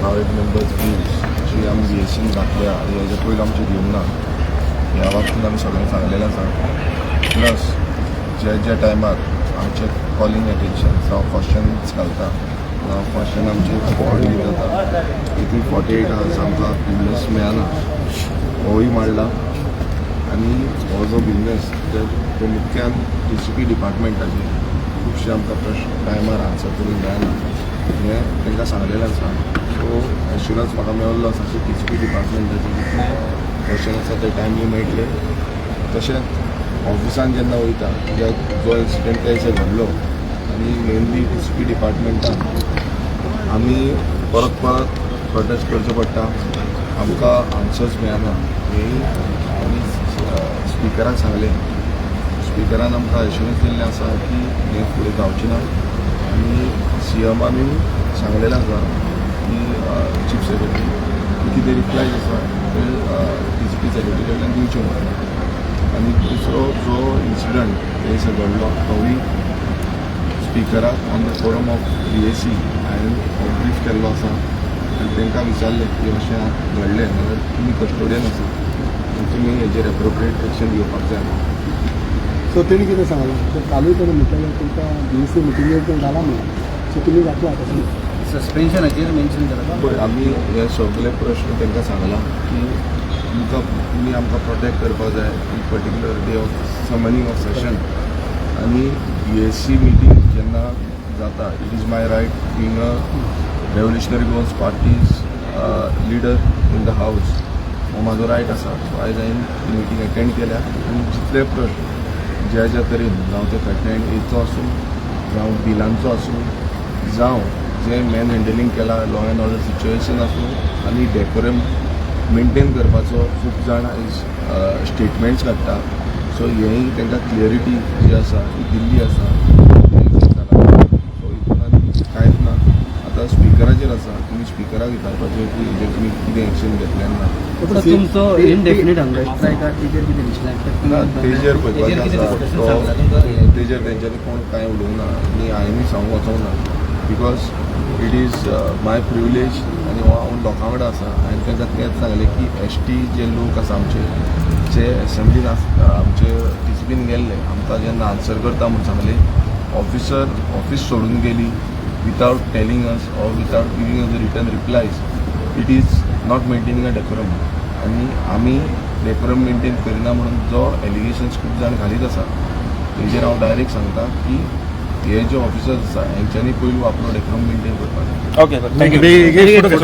Private members fees जी आमी BSCन घातल्या हेजे पयलीं आमची दिवंक ना. ह्या बाबतींत आमी सगळें सांगलेलें आसा. प्लस जे टायमार आमचे कॉलिंग एटेन्शन हांव क्वेश्चन्स घालता, क्वेश्चन आमचे ऑडिट जाता, तितून 48 hours आमकां बिजनस मेळना, होय मारला. आनी हो जो बिजनस तो मुख्यान DCP डिपार्टमेंटाचे खुबशे आमकां प्रश्न टायमार आन्सर करूंक मेळना हें तांकां सांगलेलें आसा. सो एश्युरन्स म्हाका मेळिल्लो आसा की DCP डिपार्टमेंटाचे जितले क्वेश्चन आसा ते टायमली मेळटले. तशेंच ऑफिसान जेन्ना वयता जो इन्सिडंट त्या दिसा घडलो आनी मेनली DCP डिपार्टमेंटान आमी परत प्रोटेस्ट करचो पडटा, आमकां आन्सर्स मेळना. आमी स्पिकराक सांगलें, स्पिकरान आमकां एश्युरन्स दिल्लें आसा की हें फुडें जावचें ना. आनी CMआनूय सांगलेलें आसा की चीफ सेक्रेटरी कितें रिप्लायज आसा ते DCP सेक्रेटरी कडल्यान दिवचे म्हणून. आनी दुसरो जो इन्सिडंट ते दिसा घडलो तोवूय स्पिकराक on the forum of BSc हांवें ब्रीफ केल्लो आसा आनी तांकां विचारलें की अशें घडलें जाल्यार तुमी कस्टोडियन आसा आनी तुमी हेजेर एप्रोप्रिएट एक्शन घेवपाक जाय. सो तेणी कितें सांगलें तर कालूय तेणें म्हटलेलें तुमकां BSc मिटिंगेर तें जाला म्हणून. सो तुमी घातला आतां सस्पेन्शनाचेर मेन्शन केला. पळय आमी हे सगळे प्रश्न तांकां सांगला की तुमी आमकां प्रोटेक्ट करपाक जाय in particular day of summoning of session. आनी BSc मिटींग जेन्ना जाता it is my right being a revolutionary Goans parties leader in the house, हो म्हाजो रायट आसा. सो आयज हांवें ही मिटींग अटेंड केल्या आनी जितले प्रश्न ज्या तरेन जावं ते पेटंट एजचो आसूं जावं बिलांचो आसूं जावं जे मॅन हँडलिंग केला लॉ एंड ऑर्डर सिच्युएशन आसूं आनी डेकोरम मेंटेन करपाचो खूब जाण आयज स्टेटमेंट्स काडटा. सो हेंय तांकां क्लियरिटी जी आसा ती दिल्ली आसा. सो हितून आनी कांयच ना. आतां स्पिकराचेर आसा, तुमी स्पिकराक विचारपाचें की हेजेर तुमी कितें एक्शन घेतलें ना. तुमचो इनडेफिनीट हंगर स्ट्रायक तेजेर कितें दिसलें ना तेजेर पळोवपाचें आसा. तेजेर तेंच्यांनी कोण कांय उलोवंक ना आनी हांवेंय सांगूंक वचोंक ना. Because it is my privilege आनी हो हांव लोकां कडेन आसा. हांवें तांकां तेंच सांगलें की ST जे लोक आसा आमचे जे एसेंब्लीन आमचे DCPन गेल्ले आमकां जेन्ना आन्सर करता म्हूण सांगलें ऑफीस सोडून गेली without telling us or without giving us the return replies. It is not maintaining a decorum. आनी आमी डेकोरम मेंटेन करिना म्हणून जो एलिगेशन्स खूब जाण घालीत आसा तेजेर हांव डायरेक्ट सांगता की हे जे ऑफिसर्स आसा हेंच्यांनी पयलीं आपलो डेकोरम मेंटेन करपाक जाय. Okay, thank you.